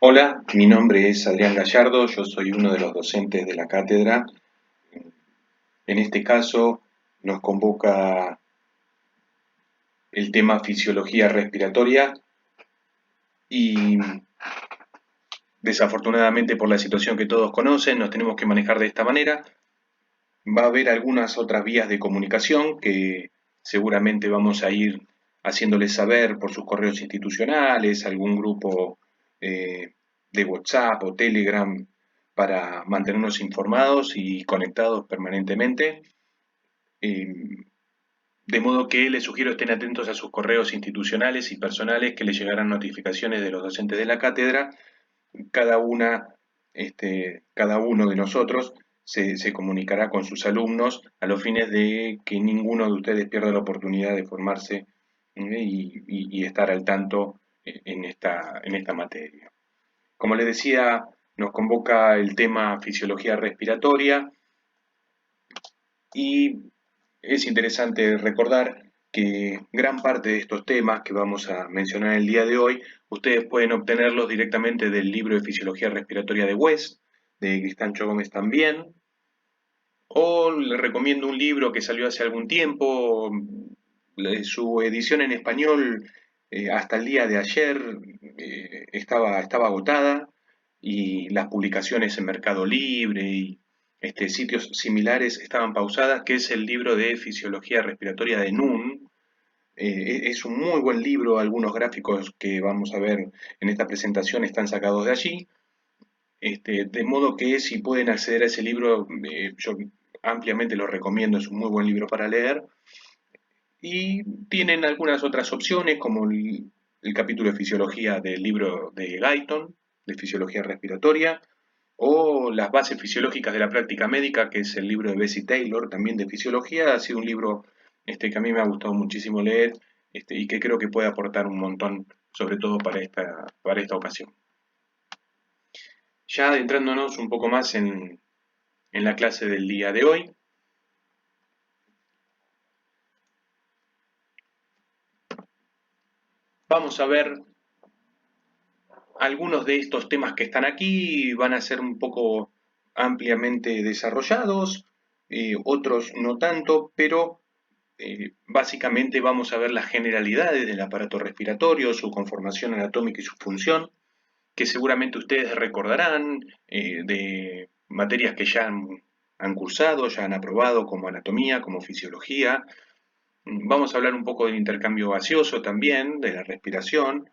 Hola, mi nombre es Adrián Gallardo, yo soy uno de los docentes de la cátedra. En este caso nos convoca el tema fisiología respiratoria y desafortunadamente por la situación que todos conocen nos tenemos que manejar de esta manera. Va a haber algunas otras vías de comunicación que seguramente vamos a ir haciéndoles saber por sus correos institucionales, algún grupo de WhatsApp o Telegram para mantenernos informados y conectados permanentemente. De modo que les sugiero estén atentos a sus correos institucionales y personales que les llegarán notificaciones de los docentes de la cátedra. Cada una, cada uno de nosotros se comunicará con sus alumnos a los fines de que ninguno de ustedes pierda la oportunidad de formarse y estar al tanto en esta materia. Como les decía, nos convoca el tema fisiología respiratoria y es interesante recordar que gran parte de estos temas que vamos a mencionar el día de hoy, ustedes pueden obtenerlos directamente del libro de Fisiología Respiratoria de West, de Cristancho Gómez también, o les recomiendo un libro que salió hace algún tiempo, su edición en español hasta el día de ayer estaba agotada y las publicaciones en Mercado Libre y sitios similares estaban pausadas, que es el libro de Fisiología Respiratoria de Nun. Es un muy buen libro, algunos gráficos que vamos a ver en esta presentación están sacados de allí. De modo que si pueden acceder a ese libro, yo ampliamente lo recomiendo, es un muy buen libro para leer. Y tienen algunas otras opciones, como el capítulo de fisiología del libro de Guyton, de fisiología respiratoria, o las bases fisiológicas de la práctica médica, que es el libro de Bessie Taylor, también de fisiología. Ha sido un libro que a mí me ha gustado muchísimo leer y que creo que puede aportar un montón, sobre todo para esta ocasión. Ya adentrándonos un poco más en la clase del día de hoy, vamos a ver algunos de estos temas que están aquí, van a ser un poco ampliamente desarrollados, otros no tanto, pero básicamente vamos a ver las generalidades del aparato respiratorio, su conformación anatómica y su función, que seguramente ustedes recordarán de materias que ya han cursado, ya han aprobado, como anatomía, como fisiología. Vamos a hablar un poco del intercambio gaseoso también, de la respiración.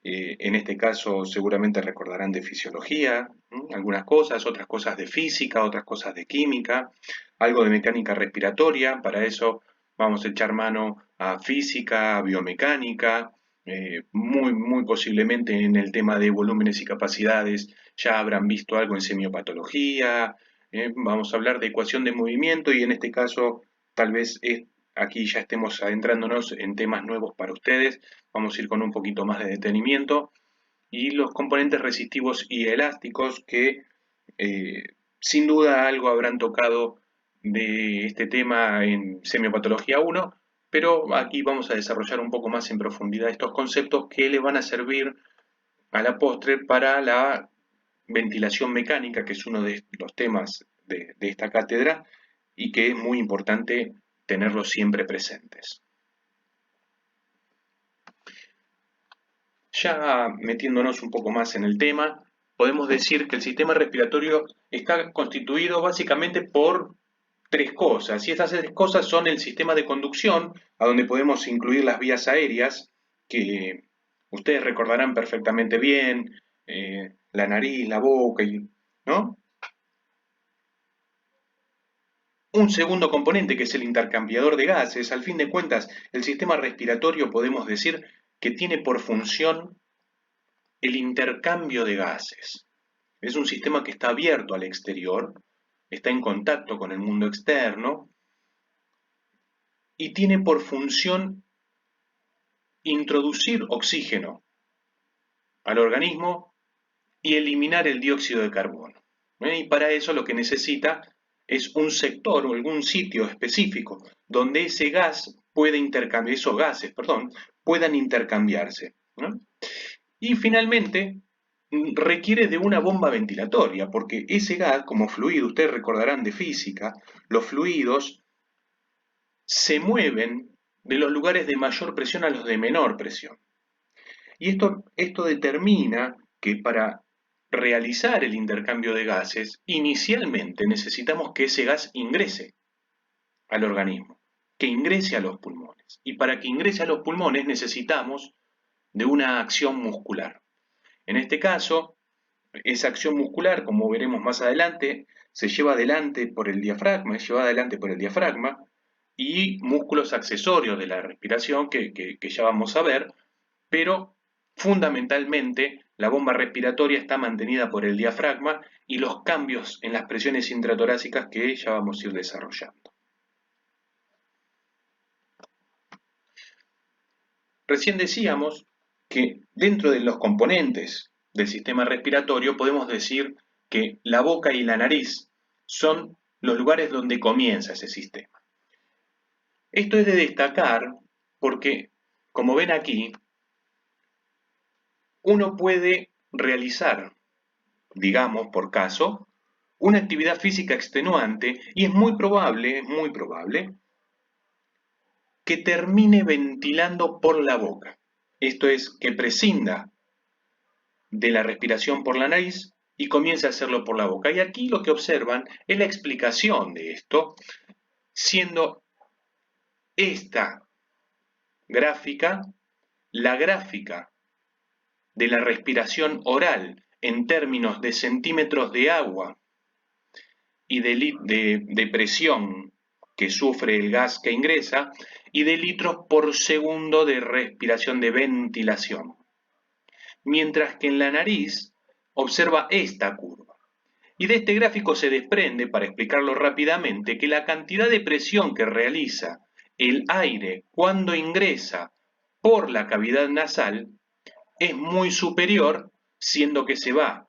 En este caso seguramente recordarán de fisiología, algunas cosas, otras cosas de física, otras cosas de química, algo de mecánica respiratoria. Para eso vamos a echar mano a física, a biomecánica, muy posiblemente en el tema de volúmenes y capacidades ya habrán visto algo en semiopatología. Vamos a hablar de ecuación de movimiento y en este caso tal vez aquí ya estemos adentrándonos en temas nuevos para ustedes. Vamos a ir con un poquito más de detenimiento. Y los componentes resistivos y elásticos que eh, sin duda algo habrán tocado de este tema en Semiopatología 1, pero aquí vamos a desarrollar un poco más en profundidad estos conceptos que le van a servir a la postre para la ventilación mecánica, que es uno de los temas de esta cátedra y que es muy importante tenerlos siempre presentes. Ya metiéndonos un poco más en el tema, podemos decir que el sistema respiratorio está constituido básicamente por tres cosas, y estas tres cosas son el sistema de conducción, a donde podemos incluir las vías aéreas, que ustedes recordarán perfectamente bien, la nariz, la boca, ¿no? Un segundo componente que es el intercambiador de gases. Al fin de cuentas, el sistema respiratorio podemos decir que tiene por función el intercambio de gases. Es un sistema que está abierto al exterior, está en contacto con el mundo externo y tiene por función introducir oxígeno al organismo y eliminar el dióxido de carbono. Y para eso lo que necesita es un sector o algún sitio específico donde ese gas puede intercambiar, puedan intercambiarse. ¿No? Y finalmente, requiere de una bomba ventilatoria, porque ese gas, como fluido, ustedes recordarán de física, los fluidos se mueven de los lugares de mayor presión a los de menor presión. Y esto determina que para realizar el intercambio de gases, inicialmente necesitamos que ese gas ingrese al organismo, que ingrese a los pulmones. Y para que ingrese a los pulmones necesitamos de una acción muscular. En este caso, esa acción muscular, como veremos más adelante, se lleva adelante por el diafragma, es llevada adelante por el diafragma y músculos accesorios de la respiración que ya vamos a ver, pero fundamentalmente la bomba respiratoria está mantenida por el diafragma y los cambios en las presiones intratorácicas que ya vamos a ir desarrollando. Recién decíamos que dentro de los componentes del sistema respiratorio podemos decir que la boca y la nariz son los lugares donde comienza ese sistema. Esto es de destacar porque, como ven aquí, uno puede realizar, digamos por caso, una actividad física extenuante y es muy probable que termine ventilando por la boca. Esto es, que prescinda de la respiración por la nariz y comience a hacerlo por la boca. Y aquí lo que observan es la explicación de esto, siendo esta gráfica la gráfica de la respiración oral en términos de centímetros de agua y de presión que sufre el gas que ingresa y de litros por segundo de respiración de ventilación. Mientras que en la nariz observa esta curva. Y de este gráfico se desprende, para explicarlo rápidamente, que la cantidad de presión que realiza el aire cuando ingresa por la cavidad nasal es muy superior, siendo que se va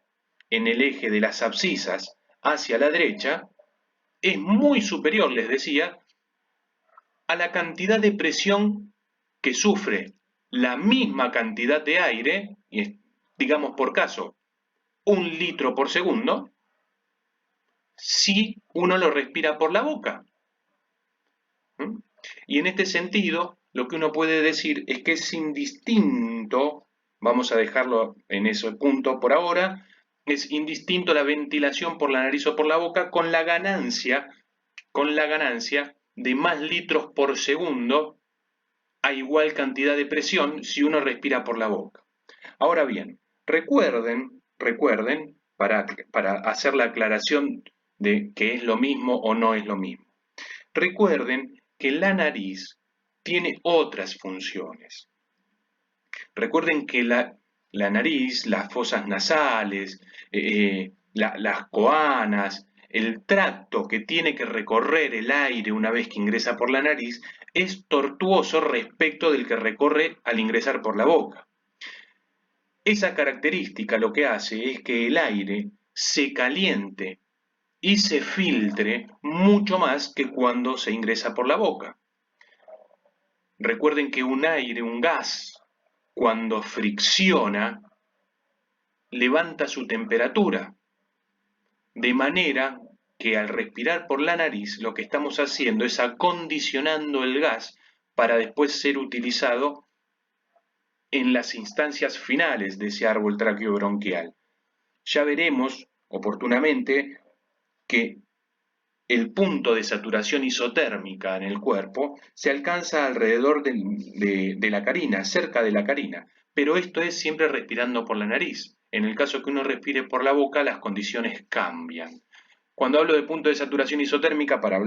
en el eje de las abscisas hacia la derecha, es muy superior, les decía, a la cantidad de presión que sufre la misma cantidad de aire, digamos por caso, 1 litro por segundo, si uno lo respira por la boca. ¿Mm? Y en este sentido, lo que uno puede decir es que es indistinto, vamos a dejarlo en ese punto por ahora, es indistinto la ventilación por la nariz o por la boca con la ganancia de más litros por segundo a igual cantidad de presión si uno respira por la boca. Ahora bien, recuerden, para hacer la aclaración de que es lo mismo o no es lo mismo. Recuerden que la nariz tiene otras funciones. Recuerden que la nariz, las fosas nasales, las coanas, el tracto que tiene que recorrer el aire una vez que ingresa por la nariz es tortuoso respecto del que recorre al ingresar por la boca. Esa característica lo que hace es que el aire se caliente y se filtre mucho más que cuando se ingresa por la boca. Recuerden que un aire, un gas, cuando fricciona, levanta su temperatura, de manera que al respirar por la nariz lo que estamos haciendo es acondicionando el gas para después ser utilizado en las instancias finales de ese árbol traqueobronquial. Ya veremos oportunamente que el punto de saturación isotérmica en el cuerpo se alcanza alrededor de la carina, cerca de la carina, pero esto es siempre respirando por la nariz. En el caso que uno respire por la boca, las condiciones cambian. Cuando hablo de punto de saturación isotérmica, para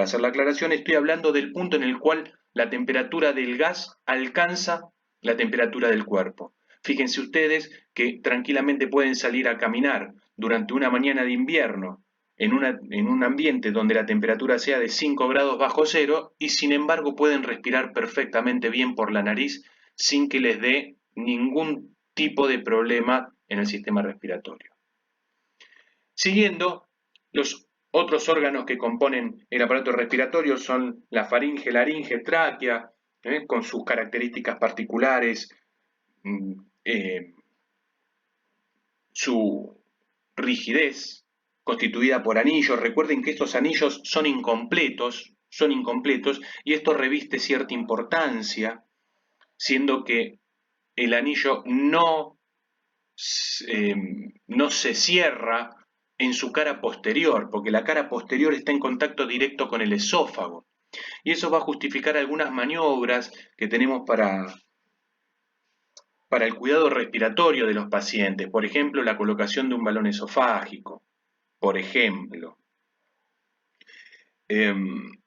hacer la aclaración, estoy hablando del punto en el cual la temperatura del gas alcanza la temperatura del cuerpo. Fíjense ustedes que tranquilamente pueden salir a caminar durante una mañana de invierno en un ambiente donde la temperatura sea de 5 grados bajo cero y sin embargo pueden respirar perfectamente bien por la nariz sin que les dé ningún tipo de problema en el sistema respiratorio. Siguiendo, los otros órganos que componen el aparato respiratorio son la faringe, laringe, tráquea, con sus características particulares, su rigidez, constituida por anillos. Recuerden que estos anillos son incompletos, y esto reviste cierta importancia, siendo que el anillo no se cierra en su cara posterior, porque la cara posterior está en contacto directo con el esófago. Y eso va a justificar algunas maniobras que tenemos para el cuidado respiratorio de los pacientes. Por ejemplo, la colocación de un balón esofágico. Por ejemplo. Em,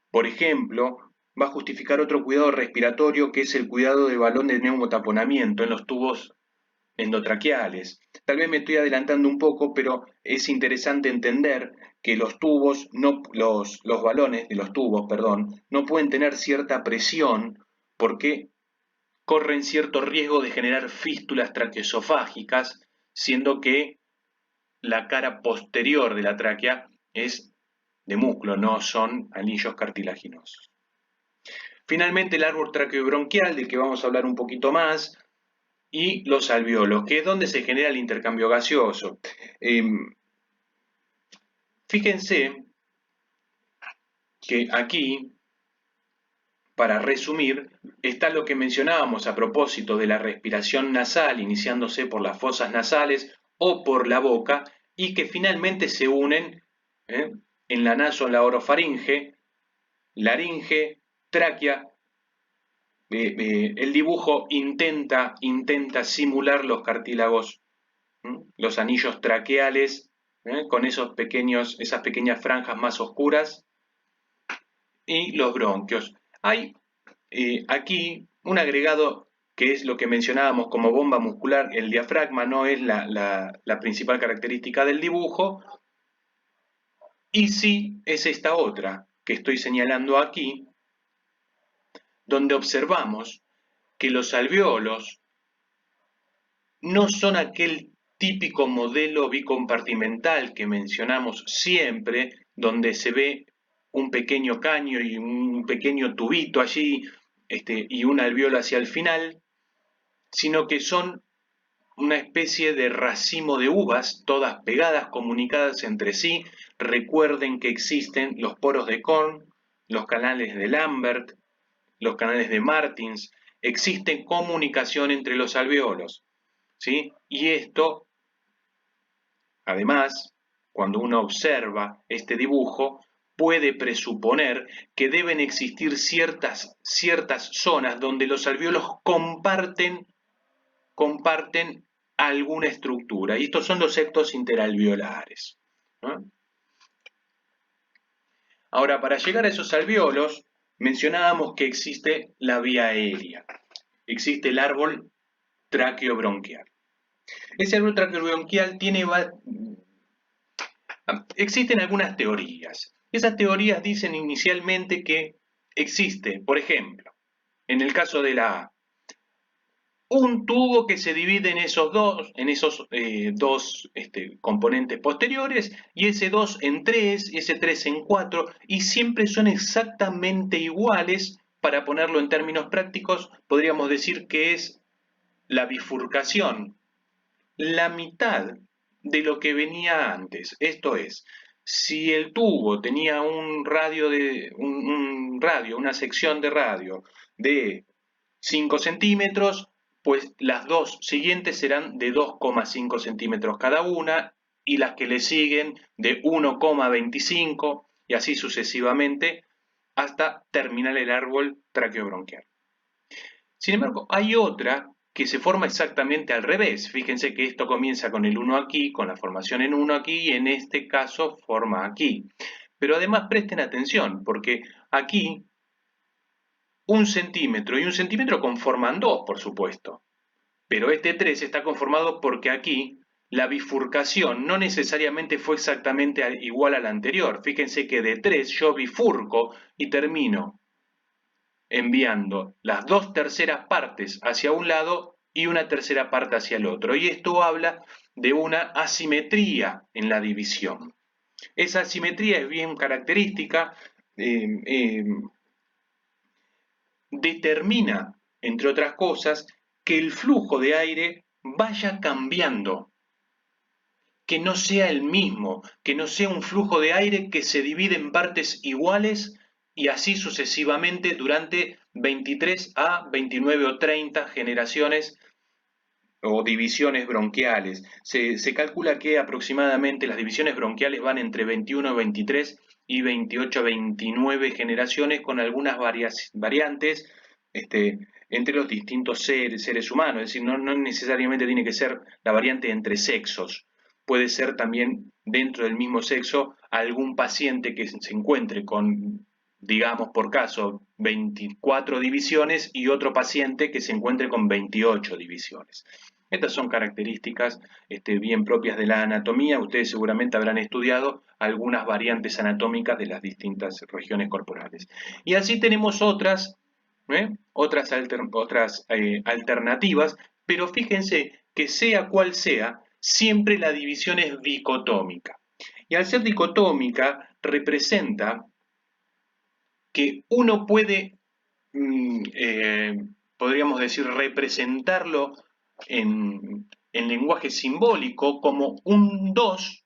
por ejemplo, va a justificar otro cuidado respiratorio, que es el cuidado de balón de neumotaponamiento en los tubos endotraqueales. Tal vez me estoy adelantando un poco, pero es interesante entender que los balones de los tubos, perdón, no pueden tener cierta presión porque corren cierto riesgo de generar fístulas traqueosofágicas, siendo que la cara posterior de la tráquea es de músculo, no son anillos cartilaginosos. Finalmente, el árbol traqueobronquial, del que vamos a hablar un poquito más, y los alveolos, que es donde se genera el intercambio gaseoso. Fíjense que aquí, para resumir, está lo que mencionábamos a propósito de la respiración nasal, iniciándose por las fosas nasales o por la boca, y que finalmente se unen en la naso, en la orofaringe, laringe, tráquea. El dibujo intenta simular los cartílagos, los anillos traqueales, con esas pequeñas franjas más oscuras, y los bronquios. Hay aquí un agregado que es lo que mencionábamos como bomba muscular. El diafragma no es la principal característica del dibujo, y sí es esta otra que estoy señalando aquí, donde observamos que los alveolos no son aquel típico modelo bicompartimental que mencionamos siempre, donde se ve un pequeño caño y un pequeño tubito allí, y un alveolo hacia el final, sino que son una especie de racimo de uvas, todas pegadas, comunicadas entre sí. Recuerden que existen los poros de Kohn, los canales de Lambert, los canales de Martins, existe comunicación entre los alveolos, ¿sí? Y esto, además, cuando uno observa este dibujo, puede presuponer que deben existir ciertas zonas donde los alveolos comparten alguna estructura, y estos son los septos interalveolares, ¿no? Ahora, para llegar a esos alveolos, mencionábamos que existe la vía aérea, existe el árbol traqueobronquial. Ese árbol traqueobronquial existen algunas teorías. Esas teorías dicen inicialmente que existe, por ejemplo, en el caso de la A, un tubo que se divide en esos dos componentes posteriores, y ese 2 en 3, ese 3 en 4, y siempre son exactamente iguales. Para ponerlo en términos prácticos, podríamos decir que es la bifurcación, la mitad de lo que venía antes. Esto es, si el tubo tenía una sección de radio de 5 centímetros, pues las dos siguientes serán de 2,5 centímetros cada una, y las que le siguen de 1,25, y así sucesivamente, hasta terminar el árbol traqueobronquial. Sin embargo, hay otra que se forma exactamente al revés. Fíjense que esto comienza con el 1 aquí, con la formación en 1 aquí, y en este caso forma aquí. Pero además presten atención, porque aquí 1 centímetro y 1 centímetro conforman 2, por supuesto. Pero este 3 está conformado porque aquí la bifurcación no necesariamente fue exactamente igual a la anterior. Fíjense que de 3 yo bifurco y termino enviando las 2/3 partes hacia un lado y 1/3 parte hacia el otro. Y esto habla de una asimetría en la división. Esa asimetría es bien característica, determina, entre otras cosas, que el flujo de aire vaya cambiando, que no sea el mismo, que no sea un flujo de aire que se divide en partes iguales y así sucesivamente durante 23 a 29 o 30 generaciones o divisiones bronquiales. Se calcula que aproximadamente las divisiones bronquiales van entre 21 a 23 y 28 a 29 generaciones con algunas variantes entre los distintos seres humanos. Es decir, no necesariamente tiene que ser la variante entre sexos. Puede ser también dentro del mismo sexo algún paciente que se encuentre con, digamos por caso, 24 divisiones y otro paciente que se encuentre con 28 divisiones. Estas son características bien propias de la anatomía. Ustedes seguramente habrán estudiado algunas variantes anatómicas de las distintas regiones corporales. Y así tenemos otras alternativas, pero fíjense que sea cual sea, siempre la división es dicotómica. Y al ser dicotómica representa que uno puede, podríamos decir, representarlo en lenguaje simbólico como un 2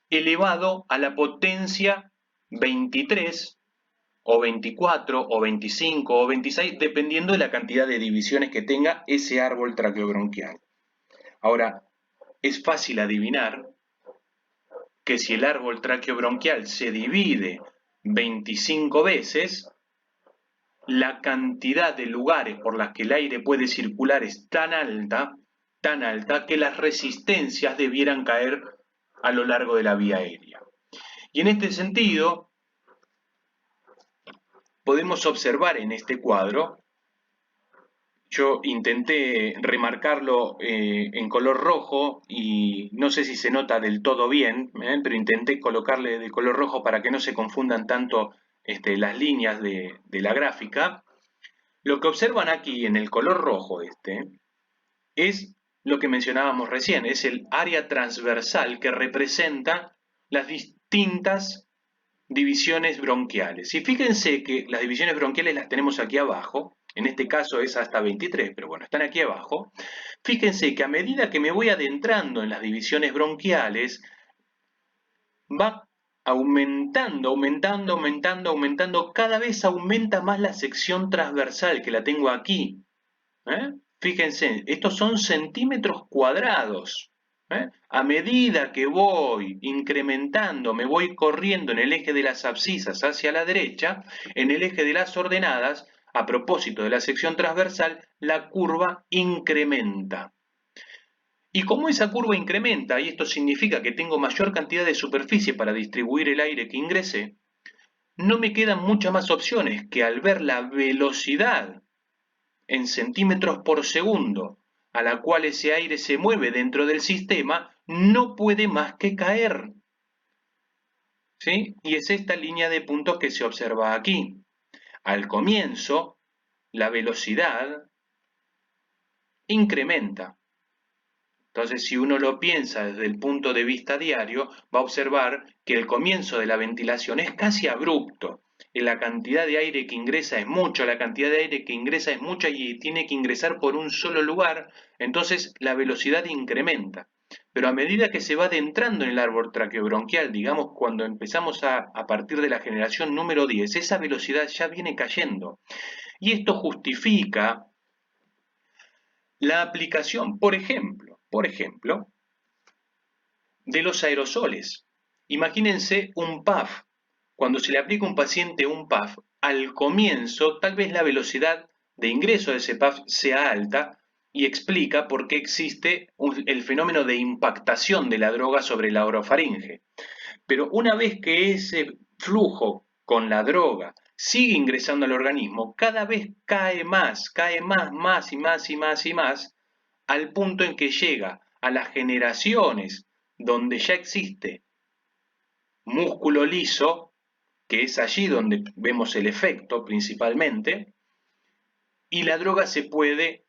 elevado a la potencia 23 o 24 o 25 o 26, dependiendo de la cantidad de divisiones que tenga ese árbol traqueobronquial. Ahora, es fácil adivinar que si el árbol traqueobronquial se divide 25 veces, la cantidad de lugares por las que el aire puede circular es tan alta, que las resistencias debieran caer a lo largo de la vía aérea. Y en este sentido, podemos observar en este cuadro, yo intenté remarcarlo en color rojo y no sé si se nota del todo bien, pero intenté colocarle de color rojo para que no se confundan tanto las líneas de la gráfica. Lo que observan aquí en el color rojo es lo que mencionábamos recién, es el área transversal que representa las distintas divisiones bronquiales. Y fíjense que las divisiones bronquiales las tenemos aquí abajo, en este caso es hasta 23, pero bueno, están aquí abajo. Fíjense que a medida que me voy adentrando en las divisiones bronquiales, va aumentando, cada vez aumenta más la sección transversal que la tengo aquí. Fíjense, estos son centímetros cuadrados. A medida que voy incrementando, me voy corriendo en el eje de las abscisas hacia la derecha, en el eje de las ordenadas, a propósito de la sección transversal, la curva incrementa. Y como esa curva incrementa, y esto significa que tengo mayor cantidad de superficie para distribuir el aire que ingrese, no me quedan muchas más opciones que al ver la velocidad en centímetros por segundo a la cual ese aire se mueve dentro del sistema, no puede más que caer. ¿Sí? Y es esta línea de puntos que se observa aquí. Al comienzo, la velocidad incrementa. Entonces, si uno lo piensa desde el punto de vista diario, va a observar que el comienzo de la ventilación es casi abrupto. La cantidad de aire que ingresa es mucho, la cantidad de aire que ingresa es mucha y tiene que ingresar por un solo lugar, entonces la velocidad incrementa. Pero a medida que se va adentrando en el árbol traqueobronquial, digamos cuando empezamos a partir de la generación número 10, esa velocidad ya viene cayendo. Y esto justifica la aplicación, por ejemplo, de los aerosoles. Imagínense un puff. Cuando se le aplica a un paciente un puff, al comienzo tal vez la velocidad de ingreso de ese puff sea alta y explica por qué existe el fenómeno de impactación de la droga sobre la orofaringe. Pero una vez que ese flujo con la droga sigue ingresando al organismo, cada vez cae más, más y más y más y más, al punto en que llega a las generaciones donde ya existe músculo liso, que es allí donde vemos el efecto principalmente, y la droga se puede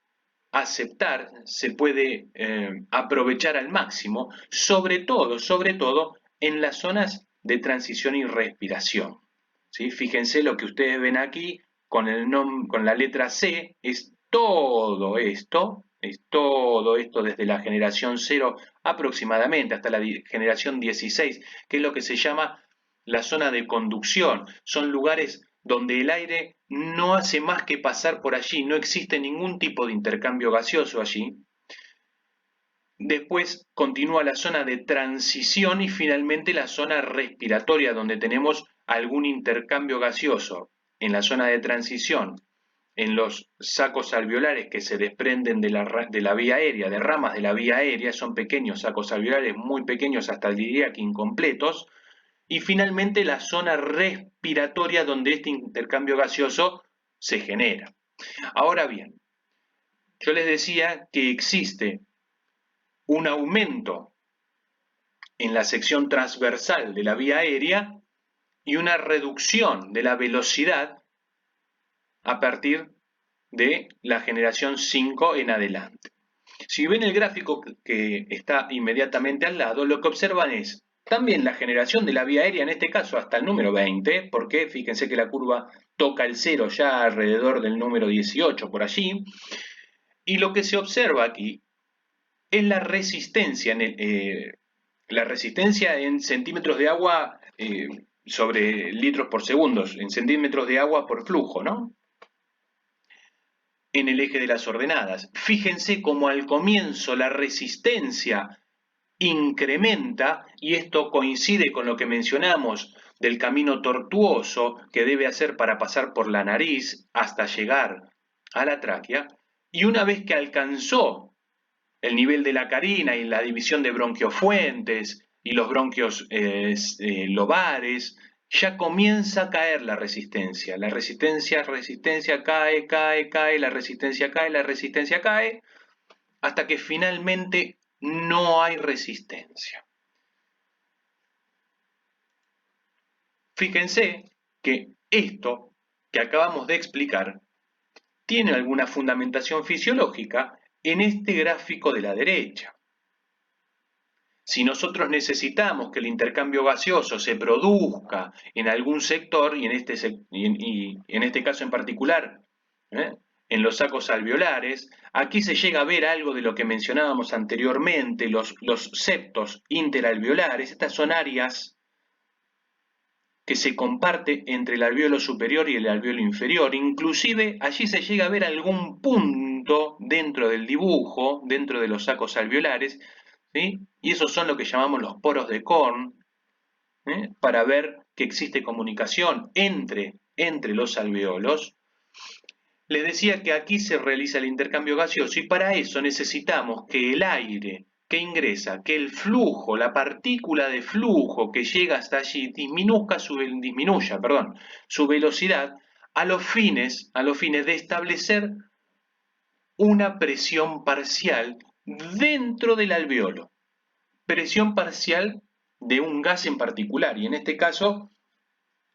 aceptar, se puede aprovechar al máximo, sobre todo en las zonas de transición y respiración. ¿Sí? Fíjense lo que ustedes ven aquí con la letra C, es todo esto, Es todo esto desde la generación 0 aproximadamente hasta la generación 16, que es lo que se llama la zona de conducción. Son lugares donde el aire no hace más que pasar por allí, no existe ningún tipo de intercambio gaseoso allí. Después continúa la zona de transición y finalmente la zona respiratoria, donde tenemos algún intercambio gaseoso. En la zona de transición, en los sacos alveolares que se desprenden de la vía aérea, de ramas de la vía aérea, son pequeños sacos alveolares, muy pequeños, hasta diría que incompletos. Y finalmente la zona respiratoria, donde este intercambio gaseoso se genera. Ahora bien, yo les decía que existe un aumento en la sección transversal de la vía aérea y una reducción de la velocidad a partir de la generación 5 en adelante. Si ven el gráfico que está inmediatamente al lado, lo que observan es también la generación de la vía aérea, en este caso hasta el número 20, porque fíjense que la curva toca el 0 ya alrededor del número 18 por allí, y lo que se observa aquí es la resistencia en centímetros de agua sobre litros por segundo, en centímetros de agua por flujo, ¿no? En el eje de las ordenadas. Fíjense cómo al comienzo la resistencia incrementa, y esto coincide con lo que mencionamos del camino tortuoso que debe hacer para pasar por la nariz hasta llegar a la tráquea, y una vez que alcanzó el nivel de la carina y la división de bronquiofuentes y los bronquios lobares, ya comienza a caer la resistencia. La resistencia cae, cae, cae, la resistencia cae, hasta que finalmente no hay resistencia. Fíjense que esto que acabamos de explicar tiene alguna fundamentación fisiológica en este gráfico de la derecha. Si nosotros necesitamos que el intercambio gaseoso se produzca en algún sector, y en este caso en particular, en los sacos alveolares, aquí se llega a ver algo de lo que mencionábamos anteriormente, los septos interalveolares. Estas son áreas que se comparte entre el alveolo superior y el alveolo inferior. Inclusive allí se llega a ver algún punto dentro del dibujo, dentro de los sacos alveolares, ¿sí? Y esos son lo que llamamos los poros de Korn, para ver que existe comunicación entre los alveolos. Les decía que aquí se realiza el intercambio gaseoso y para eso necesitamos que el aire que ingresa, que el flujo, la partícula de flujo que llega hasta allí disminuya su velocidad a los fines de establecer una presión parcial dentro del alveolo. Presión parcial de un gas en particular, y en este caso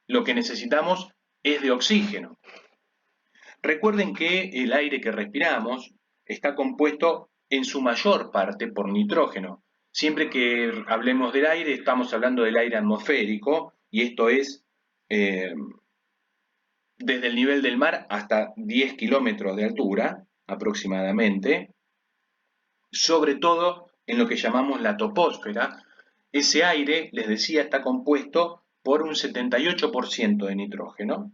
lo que necesitamos es de oxígeno. Recuerden que el aire que respiramos está compuesto en su mayor parte por nitrógeno. Siempre que hablemos del aire, estamos hablando del aire atmosférico, y esto es desde el nivel del mar hasta 10 kilómetros de altura, aproximadamente, sobre todo en lo que llamamos la topósfera. Ese aire, les decía, está compuesto por un 78% de nitrógeno,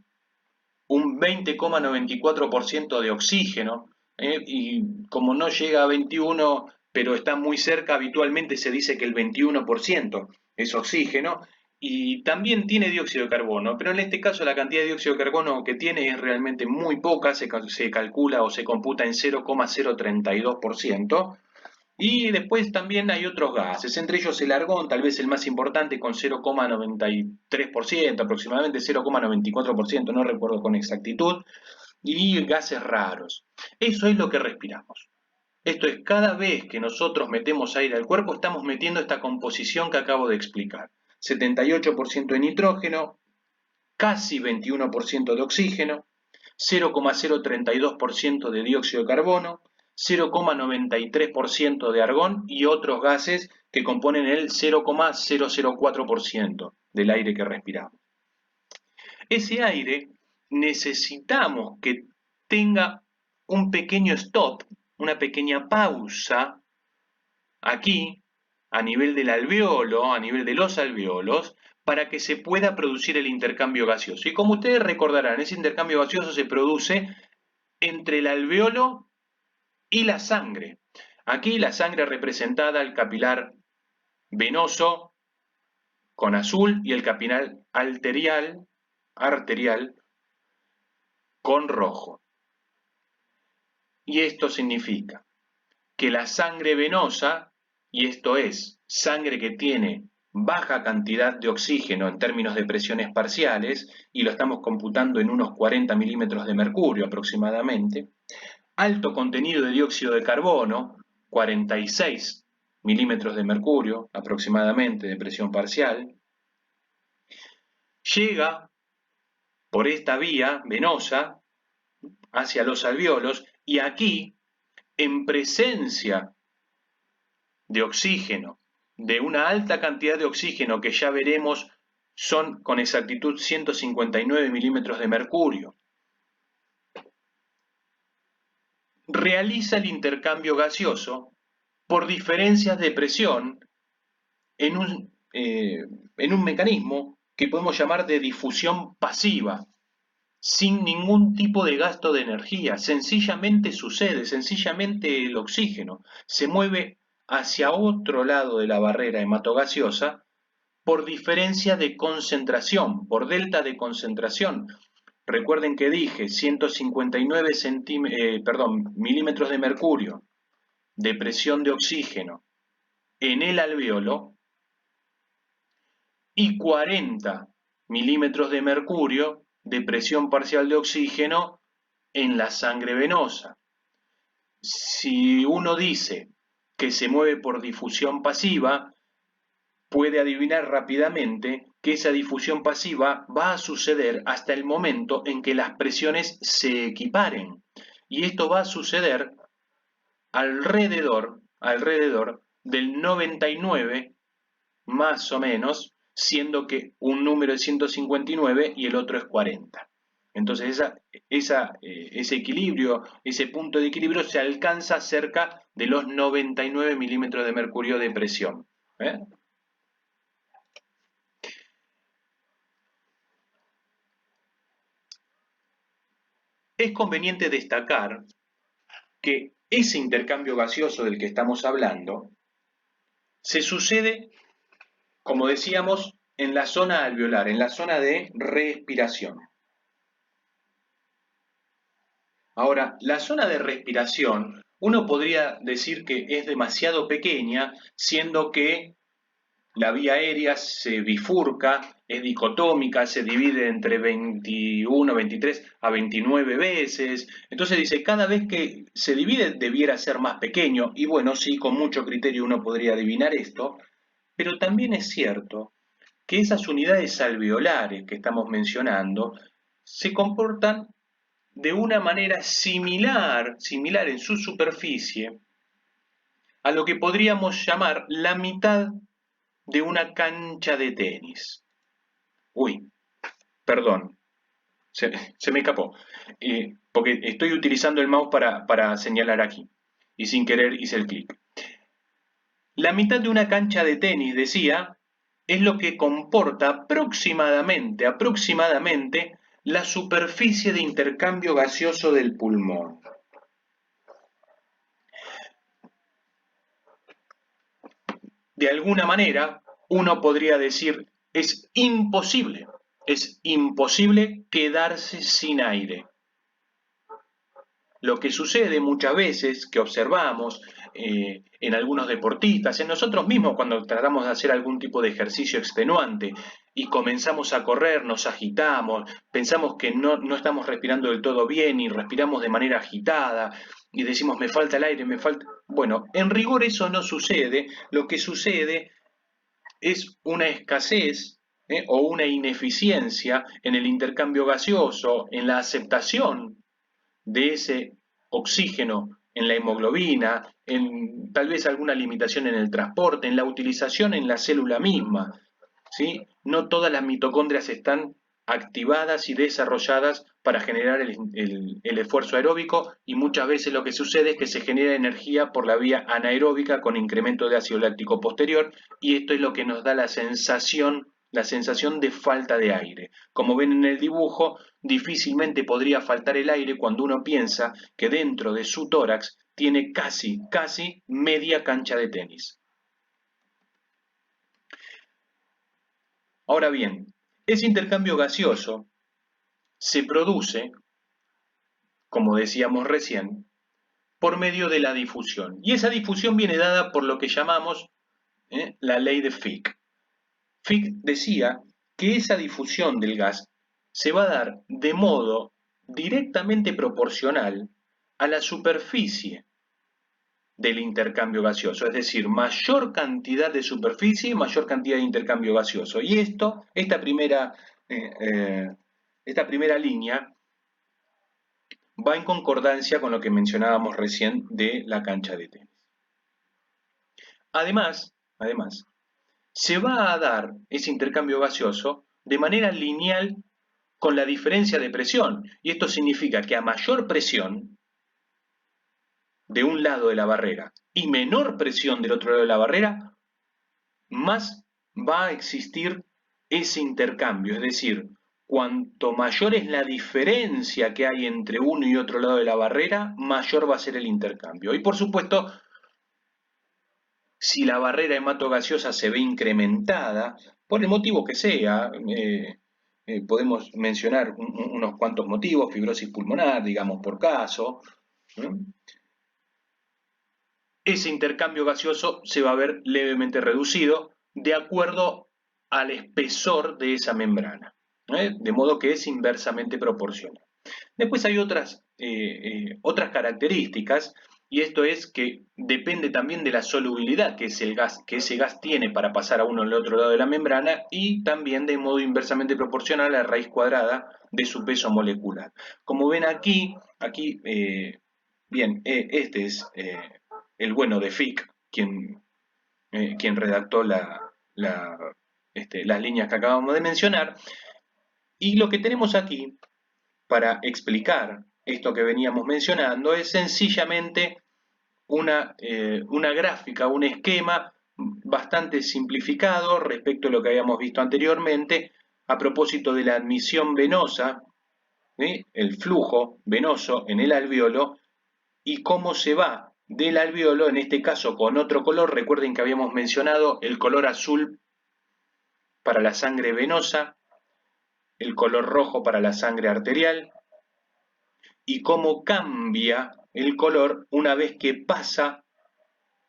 un 20,94% de oxígeno, y como no llega a 21, pero está muy cerca, habitualmente se dice que el 21% es oxígeno, y también tiene dióxido de carbono, pero en este caso la cantidad de dióxido de carbono que tiene es realmente muy poca, se calcula o se computa en 0,032%. Y después también hay otros gases, entre ellos el argón, tal vez el más importante, con 0,93%, aproximadamente 0,94%, no recuerdo con exactitud, y gases raros. Eso es lo que respiramos. Esto es, cada vez que nosotros metemos aire al cuerpo, estamos metiendo esta composición que acabo de explicar. 78% de nitrógeno, casi 21% de oxígeno, 0,032% de dióxido de carbono, 0,93% de argón y otros gases que componen el 0,004% del aire que respiramos. Ese aire necesitamos que tenga un pequeño stop, una pequeña pausa aquí, a nivel del alveolo, a nivel de los alveolos, para que se pueda producir el intercambio gaseoso. Y como ustedes recordarán, ese intercambio gaseoso se produce entre el alveolo y la sangre. Aquí la sangre representada, el capilar venoso con azul y el capilar arterial con rojo. Y esto significa que la sangre venosa, y esto es sangre que tiene baja cantidad de oxígeno en términos de presiones parciales, y lo estamos computando en unos 40 milímetros de mercurio aproximadamente, alto contenido de dióxido de carbono, 46 milímetros de mercurio aproximadamente de presión parcial, llega por esta vía venosa hacia los alveolos y aquí, en presencia de oxígeno, de una alta cantidad de oxígeno que ya veremos son con exactitud 159 milímetros de mercurio, realiza el intercambio gaseoso por diferencias de presión en un mecanismo que podemos llamar de difusión pasiva, sin ningún tipo de gasto de energía. Sencillamente sucede, sencillamente el oxígeno se mueve hacia otro lado de la barrera hematogaseosa por diferencia de concentración, por delta de concentración. Recuerden que dije 159 milímetros de mercurio de presión de oxígeno en el alveolo y 40 milímetros de mercurio de presión parcial de oxígeno en la sangre venosa. Si uno dice que se mueve por difusión pasiva, puede adivinar rápidamente que esa difusión pasiva va a suceder hasta el momento en que las presiones se equiparen. Y esto va a suceder alrededor del 99 más o menos, siendo que un número es 159 y el otro es 40. Entonces ese equilibrio, ese punto de equilibrio se alcanza cerca de los 99 milímetros de mercurio de presión. Es conveniente destacar que ese intercambio gaseoso del que estamos hablando se sucede, como decíamos, en la zona alveolar, en la zona de respiración. Ahora, la zona de respiración, uno podría decir que es demasiado pequeña, siendo que la vía aérea se bifurca, es dicotómica, se divide entre 21, 23 a 29 veces. Entonces dice, cada vez que se divide debiera ser más pequeño. Y bueno, sí, con mucho criterio uno podría adivinar esto. Pero también es cierto que esas unidades alveolares que estamos mencionando se comportan de una manera similar en su superficie a lo que podríamos llamar la mitad de una cancha de tenis. Uy, perdón, se me escapó, porque estoy utilizando el mouse para señalar aquí, y sin querer hice el clic. La mitad de una cancha de tenis, decía, es lo que comporta aproximadamente la superficie de intercambio gaseoso del pulmón. De alguna manera, uno podría decir, es imposible quedarse sin aire. Lo que sucede muchas veces, que observamos en algunos deportistas, en nosotros mismos cuando tratamos de hacer algún tipo de ejercicio extenuante y comenzamos a correr, nos agitamos, pensamos que no estamos respirando del todo bien y respiramos de manera agitada y decimos me falta el aire, me falta... Bueno, en rigor eso no sucede, lo que sucede es una escasez o una ineficiencia en el intercambio gaseoso, en la aceptación de ese oxígeno en la hemoglobina, en tal vez alguna limitación en el transporte, en la utilización en la célula misma, ¿sí? No todas las mitocondrias están activadas y desarrolladas para generar el esfuerzo aeróbico, y muchas veces lo que sucede es que se genera energía por la vía anaeróbica con incremento de ácido láctico posterior, y esto es lo que nos da la sensación de falta de aire. Como ven en el dibujo, difícilmente podría faltar el aire cuando uno piensa que dentro de su tórax tiene casi media cancha de tenis. Ahora bien, ese intercambio gaseoso se produce, como decíamos recién, por medio de la difusión. Y esa difusión viene dada por lo que llamamos la ley de Fick. Fick decía que esa difusión del gas se va a dar de modo directamente proporcional a la superficie del intercambio gaseoso, es decir, mayor cantidad de superficie, mayor cantidad de intercambio gaseoso. Y esta primera línea va en concordancia con lo que mencionábamos recién de la cancha de tenis. Además, se va a dar ese intercambio gaseoso de manera lineal con la diferencia de presión. Y esto significa que a mayor presión de un lado de la barrera y menor presión del otro lado de la barrera, más va a existir ese intercambio. Es decir, cuanto mayor es la diferencia que hay entre uno y otro lado de la barrera, mayor va a ser el intercambio. Y por supuesto, si la barrera hematogaseosa se ve incrementada, por el motivo que sea, podemos mencionar unos cuantos motivos, fibrosis pulmonar, digamos, por caso, ¿no? Ese intercambio gaseoso se va a ver levemente reducido de acuerdo al espesor de esa membrana, de modo que es inversamente proporcional. Después hay otras características, y esto es que depende también de la solubilidad que ese gas tiene para pasar a uno al otro lado de la membrana, y también de modo inversamente proporcional a la raíz cuadrada de su peso molecular. Como ven aquí, este es el bueno de Fick, quien redactó las líneas que acabamos de mencionar, y lo que tenemos aquí para explicar esto que veníamos mencionando es sencillamente una gráfica, un esquema bastante simplificado respecto a lo que habíamos visto anteriormente a propósito de la admisión venosa, el flujo venoso en el alveolo, y cómo se va del alveolo, en este caso con otro color. Recuerden que habíamos mencionado el color azul para la sangre venosa, el color rojo para la sangre arterial, y cómo cambia el color una vez que pasa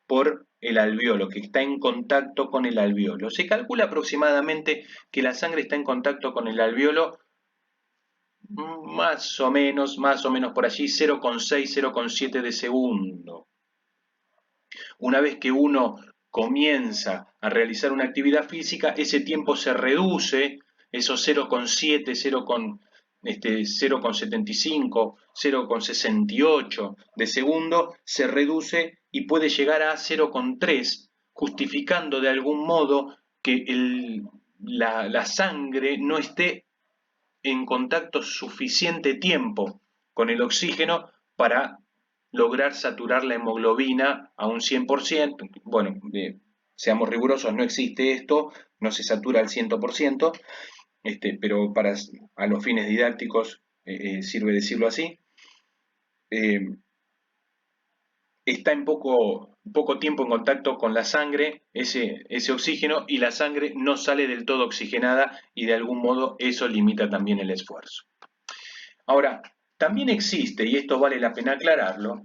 por el alveolo, que está en contacto con el alveolo. Se calcula aproximadamente que la sangre está en contacto con el alveolo más o menos por allí 0,6, 0,7 de segundo. Una vez que uno comienza a realizar una actividad física, ese tiempo se reduce, esos 0,7, 0,75, 0,68 de segundo, se reduce y puede llegar a 0,3, justificando de algún modo que la sangre no esté en contacto suficiente tiempo con el oxígeno para lograr saturar la hemoglobina a un 100%. Bueno, seamos rigurosos, no existe esto, no se satura al 100%, pero a los fines didácticos sirve decirlo así. Está en poco tiempo en contacto con la sangre ese oxígeno, y la sangre no sale del todo oxigenada, y de algún modo eso limita también el esfuerzo. Ahora, también existe, y esto vale la pena aclararlo,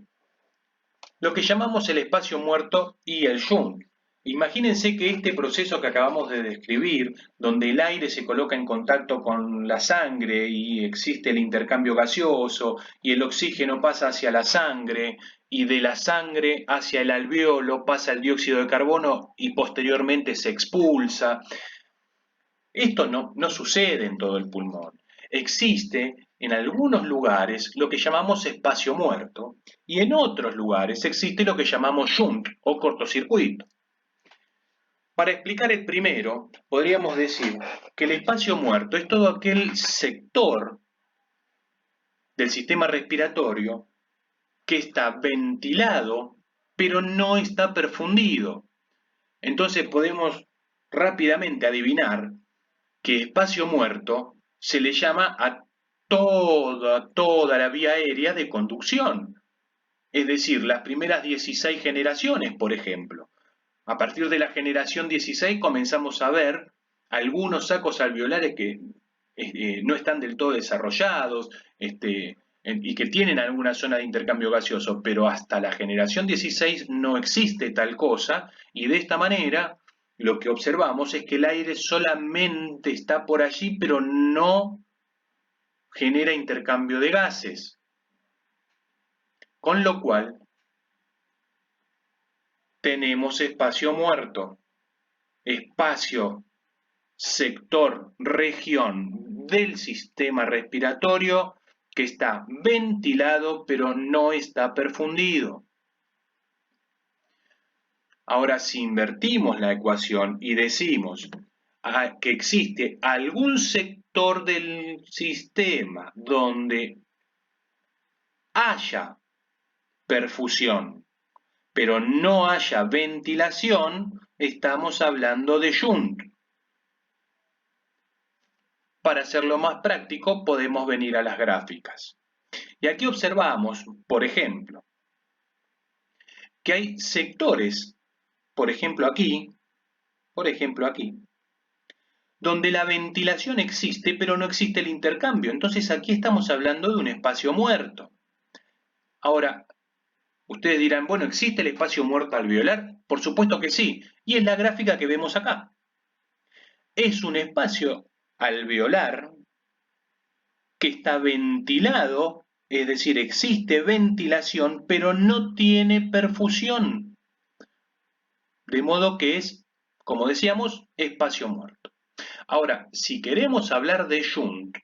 lo que llamamos el espacio muerto y el shunt. Imagínense que este proceso que acabamos de describir, donde el aire se coloca en contacto con la sangre y existe el intercambio gaseoso y el oxígeno pasa hacia la sangre, y de la sangre hacia el alveolo pasa el dióxido de carbono y posteriormente se expulsa. Esto no sucede en todo el pulmón. Existe en algunos lugares lo que llamamos espacio muerto, y en otros lugares existe lo que llamamos shunt o cortocircuito. Para explicar el primero, podríamos decir que el espacio muerto es todo aquel sector del sistema respiratorio que está ventilado, pero no está perfundido. Entonces podemos rápidamente adivinar que espacio muerto se le llama a toda la vía aérea de conducción, es decir, las primeras 16 generaciones, por ejemplo. A partir de la generación 16 comenzamos a ver algunos sacos alveolares que no están del todo desarrollados y que tienen alguna zona de intercambio gaseoso, pero hasta la generación 16 no existe tal cosa, y de esta manera lo que observamos es que el aire solamente está por allí, pero no genera intercambio de gases. Con lo cual, tenemos espacio muerto, espacio, sector, región del sistema respiratorio que está ventilado pero no está perfundido. Ahora, si invertimos la ecuación y decimos que existe algún sector del sistema donde haya perfusión, pero no haya ventilación, estamos hablando de shunt. Para hacerlo más práctico, podemos venir a las gráficas. Y aquí observamos, por ejemplo, que hay sectores, por ejemplo aquí, donde la ventilación existe, pero no existe el intercambio. Entonces aquí estamos hablando de un espacio muerto. Ahora, ustedes dirán, bueno, ¿existe el espacio muerto alveolar? Por supuesto que sí, y es la gráfica que vemos acá. Es un espacio alveolar que está ventilado, es decir, existe ventilación, pero no tiene perfusión. De modo que es, como decíamos, espacio muerto. Ahora, si queremos hablar de shunt,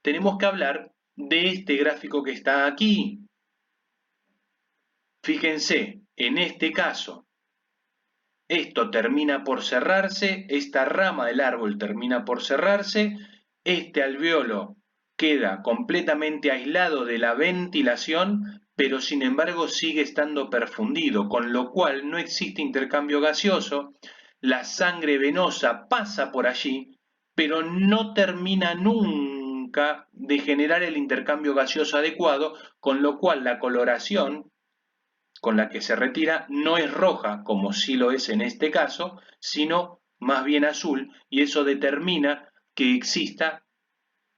tenemos que hablar de este gráfico que está aquí. Fíjense, en este caso, esto termina por cerrarse, esta rama del árbol termina por cerrarse, este alveolo queda completamente aislado de la ventilación, pero sin embargo sigue estando perfundido, con lo cual no existe intercambio gaseoso, la sangre venosa pasa por allí, pero no termina nunca de generar el intercambio gaseoso adecuado, con lo cual la coloración con la que se retira no es roja, como sí lo es en este caso, sino más bien azul, y eso determina que exista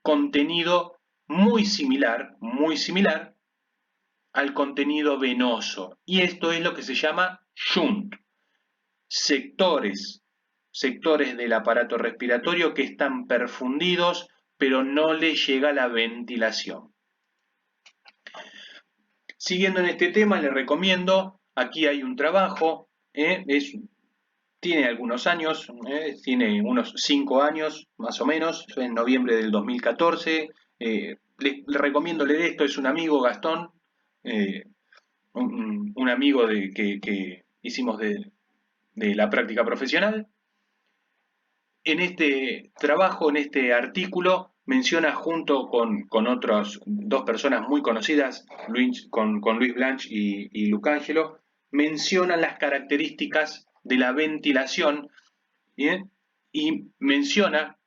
contenido muy similar al contenido venoso. Y esto es lo que se llama shunt. Sectores del aparato respiratorio que están perfundidos, pero no les llega la ventilación. Siguiendo en este tema, les recomiendo, aquí hay un trabajo, tiene algunos años, tiene unos 5 años más o menos, en noviembre del 2014. Les recomiendo leer esto, es un amigo, Gastón, un amigo que hicimos de la práctica profesional. En este trabajo, en este artículo, menciona junto con otras dos personas muy conocidas, con Luis Blanch y Lucangelo, mencionan las características de la ventilación, ¿bien? Y menciona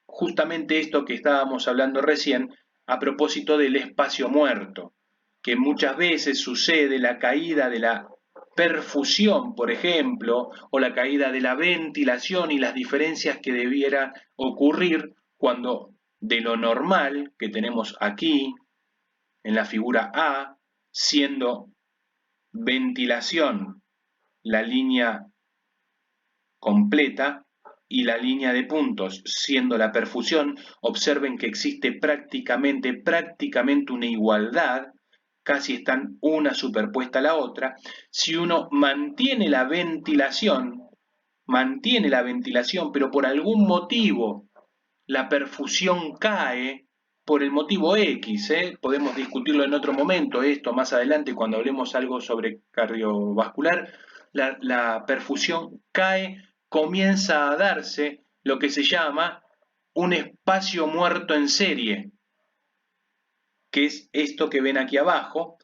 justamente esto que estábamos hablando recién a propósito del espacio muerto, que muchas veces sucede la caída de la perfusión, por ejemplo, o la caída de la ventilación y las diferencias que debiera ocurrir cuando de lo normal que tenemos aquí, en la figura A, siendo ventilación la línea completa y la línea de puntos siendo la perfusión, observen que existe prácticamente una igualdad, casi están una superpuesta a la otra. Si uno mantiene la ventilación, pero por algún motivo la perfusión cae, por el motivo X, podemos discutirlo en otro momento, esto más adelante cuando hablemos algo sobre cardiovascular, la perfusión cae comienza a darse lo que se llama un espacio muerto en serie, que es esto que ven aquí abajo,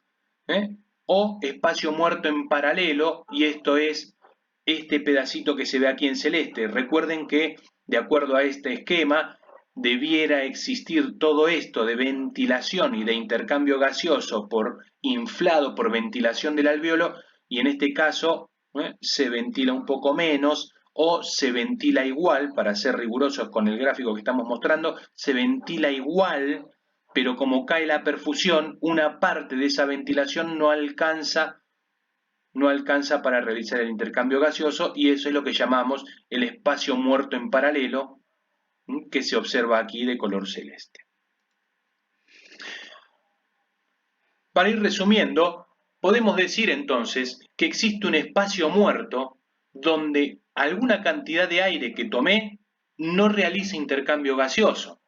o espacio muerto en paralelo, y esto es este pedacito que se ve aquí en celeste. Recuerden que, de acuerdo a este esquema, debiera existir todo esto de ventilación y de intercambio gaseoso inflado por ventilación del alveolo, y en este caso se ventila un poco menos o se ventila igual. Para ser rigurosos con el gráfico que estamos mostrando, se ventila igual, pero como cae la perfusión, una parte de esa ventilación no alcanza para realizar el intercambio gaseoso, y eso es lo que llamamos el espacio muerto en paralelo, que se observa aquí de color celeste. Para ir resumiendo, podemos decir entonces que existe un espacio muerto donde alguna cantidad de aire que tomé no realiza intercambio gaseoso.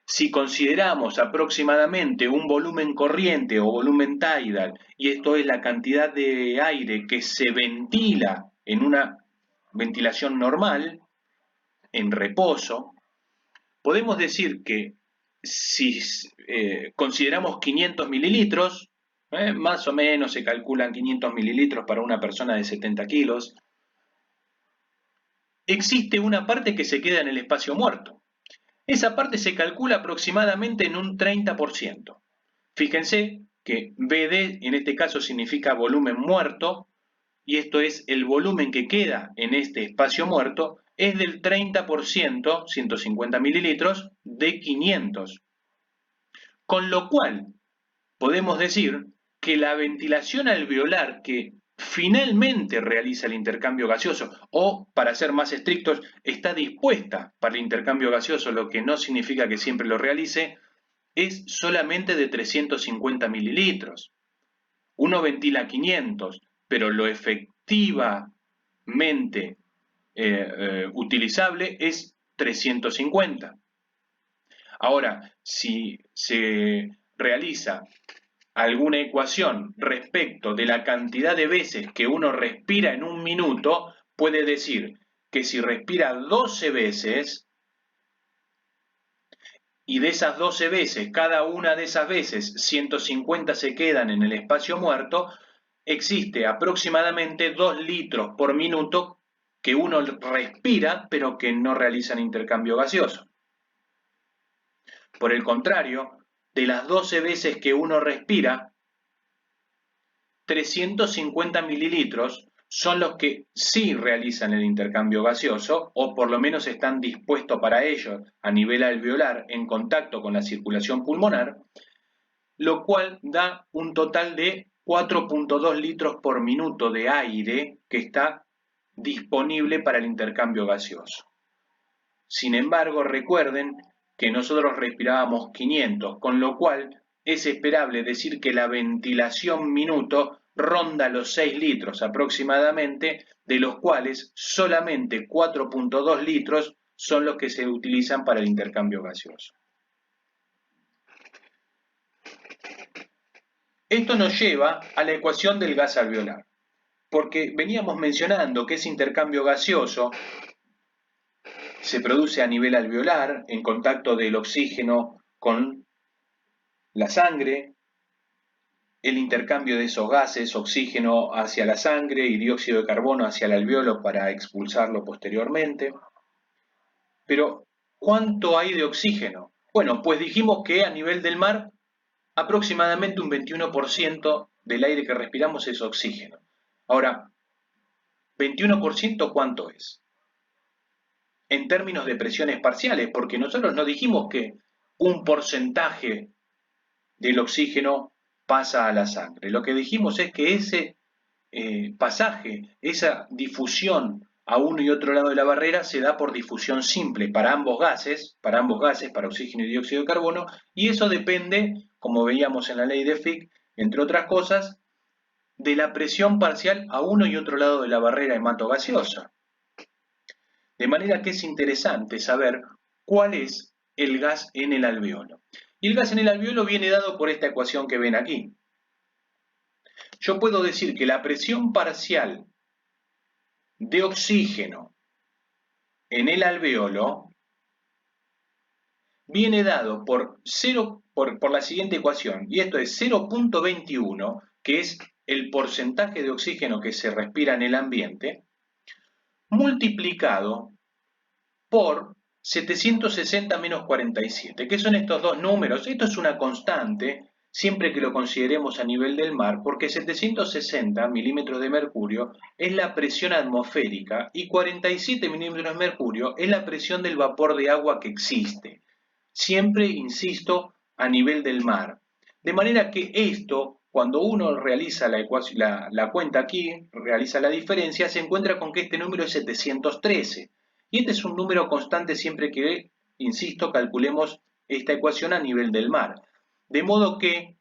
Si consideramos aproximadamente un volumen corriente o volumen tidal, y esto es la cantidad de aire que se ventila en una ventilación normal, en reposo, podemos decir que si consideramos 500 mililitros, más o menos se calculan 500 mililitros para una persona de 70 kilos, existe una parte que se queda en el espacio muerto. Esa parte se calcula aproximadamente en un 30%. Fíjense que BD en este caso significa volumen muerto, y esto es el volumen que queda en este espacio muerto, es del 30%, 150 mililitros, de 500. Con lo cual, podemos decir que la ventilación alveolar que finalmente realiza el intercambio gaseoso, o para ser más estrictos, está dispuesta para el intercambio gaseoso, lo que no significa que siempre lo realice, es solamente de 350 mililitros. Uno ventila 500, pero lo efectivamente utilizable es 350. Ahora, si se realiza alguna ecuación respecto de la cantidad de veces que uno respira en un minuto, puede decir que si respira 12 veces, y de esas 12 veces, cada una de esas veces, 150 se quedan en el espacio muerto, existe aproximadamente 2 litros por minuto que uno respira, pero que no realizan intercambio gaseoso. Por el contrario, de las 12 veces que uno respira, 350 mililitros son los que sí realizan el intercambio gaseoso, o por lo menos están dispuestos para ello a nivel alveolar en contacto con la circulación pulmonar, lo cual da un total de 4.2 litros por minuto de aire que está disponible para el intercambio gaseoso. Sin embargo, recuerden que nosotros respirábamos 500, con lo cual es esperable decir que la ventilación minuto ronda los 6 litros aproximadamente, de los cuales solamente 4.2 litros son los que se utilizan para el intercambio gaseoso. Esto nos lleva a la ecuación del gas alveolar, porque veníamos mencionando que ese intercambio gaseoso se produce a nivel alveolar, en contacto del oxígeno con la sangre, el intercambio de esos gases, oxígeno hacia la sangre y dióxido de carbono hacia el alveolo para expulsarlo posteriormente. Pero, ¿cuánto hay de oxígeno? Bueno, pues dijimos que a nivel del mar, aproximadamente un 21% del aire que respiramos es oxígeno. Ahora, ¿21% cuánto es? En términos de presiones parciales, porque nosotros no dijimos que un porcentaje del oxígeno pasa a la sangre. Lo que dijimos es que ese pasaje, esa difusión a uno y otro lado de la barrera se da por difusión simple para ambos gases, para oxígeno y dióxido de carbono, y eso depende, como veíamos en la ley de Fick, entre otras cosas, de la presión parcial a uno y otro lado de la barrera hematogaseosa. De manera que es interesante saber cuál es el gas en el alveolo. Y el gas en el alveolo viene dado por esta ecuación que ven aquí. Yo puedo decir que la presión parcial de oxígeno en el alvéolo viene dado por la siguiente ecuación, y esto es 0.21, que es el porcentaje de oxígeno que se respira en el ambiente, multiplicado por 760 menos 47. ¿Qué son estos dos números? Esto es una constante, siempre que lo consideremos a nivel del mar, porque 760 milímetros de mercurio es la presión atmosférica y 47 milímetros de mercurio es la presión del vapor de agua que existe. Siempre, insisto, a nivel del mar. De manera que esto, cuando uno realiza la cuenta aquí, realiza la diferencia, se encuentra con que este número es 713. Y este es un número constante siempre que, insisto, calculemos esta ecuación a nivel del mar. De modo que,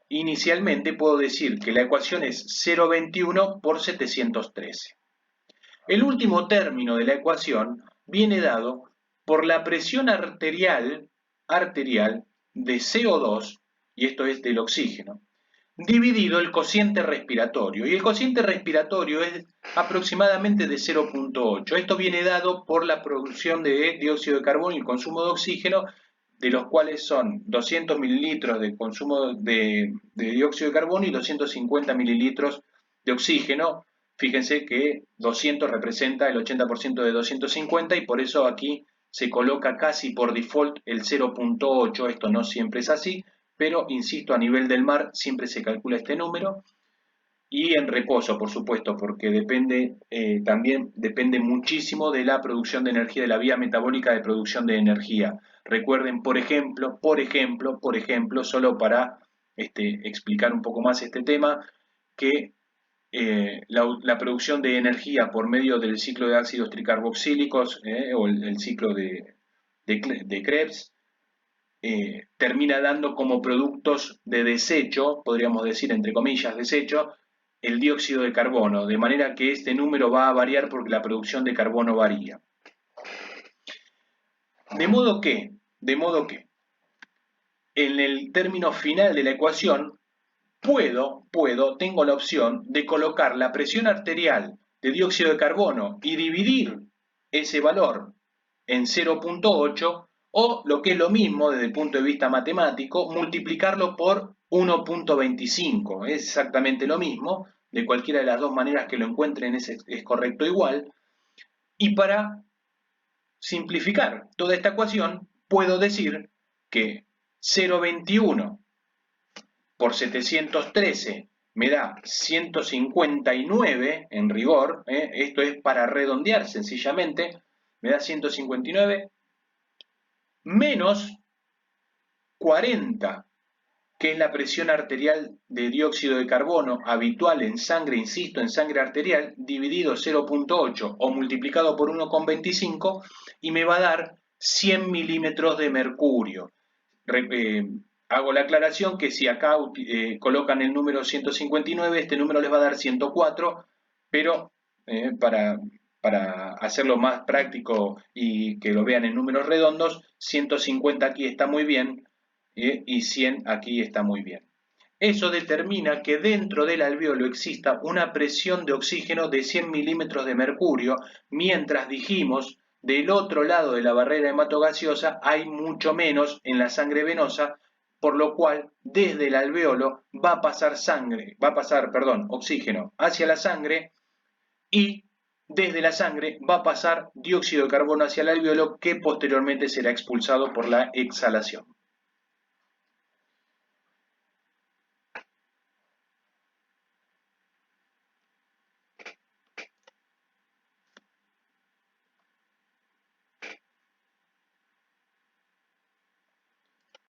inicialmente puedo decir que la ecuación es 0,21 por 713. El último término de la ecuación viene dado por la presión arterial de CO2, y esto es del oxígeno, dividido el cociente respiratorio. Y el cociente respiratorio es aproximadamente de 0.8. Esto viene dado por la producción de dióxido de carbono y el consumo de oxígeno, de los cuales son 200 mililitros de consumo de dióxido de carbono y 250 mililitros de oxígeno. Fíjense que 200 representa el 80% de 250 y por eso aquí se coloca casi por default el 0.8. Esto no siempre es así, pero insisto, a nivel del mar siempre se calcula este número. Y en reposo, por supuesto, porque también depende muchísimo de la producción de energía, de la vía metabólica de producción de energía. Recuerden, por ejemplo, solo para explicar un poco más este tema, que la producción de energía por medio del ciclo de ácidos tricarboxílicos o el ciclo de Krebs termina dando como productos de desecho, podríamos decir entre comillas desecho, el dióxido de carbono, de manera que este número va a variar porque la producción de carbono varía. De modo que, en el término final de la ecuación, tengo la opción de colocar la presión arterial de dióxido de carbono y dividir ese valor en 0.8 o, lo que es lo mismo desde el punto de vista matemático, multiplicarlo por 1.25. Es exactamente lo mismo, de cualquiera de las dos maneras que lo encuentren es correcto igual. Y para simplificar toda esta ecuación, puedo decir que 0.21 por 713 me da 159 en rigor, esto es para redondear sencillamente, me da 159 menos 40, que es la presión arterial de dióxido de carbono habitual en sangre, insisto, en sangre arterial, dividido 0.8 o multiplicado por 1,25 y me va a dar 100 milímetros de mercurio. Hago la aclaración que si acá colocan el número 159, este número les va a dar 104, pero para hacerlo más práctico y que lo vean en números redondos, 150 aquí está muy bien y 100 aquí está muy bien. Eso determina que dentro del alvéolo exista una presión de oxígeno de 100 milímetros de mercurio, mientras dijimos del otro lado de la barrera hematogaseosa hay mucho menos en la sangre venosa, por lo cual desde el alvéolo va a pasar oxígeno hacia la sangre y desde la sangre va a pasar dióxido de carbono hacia el alvéolo que posteriormente será expulsado por la exhalación.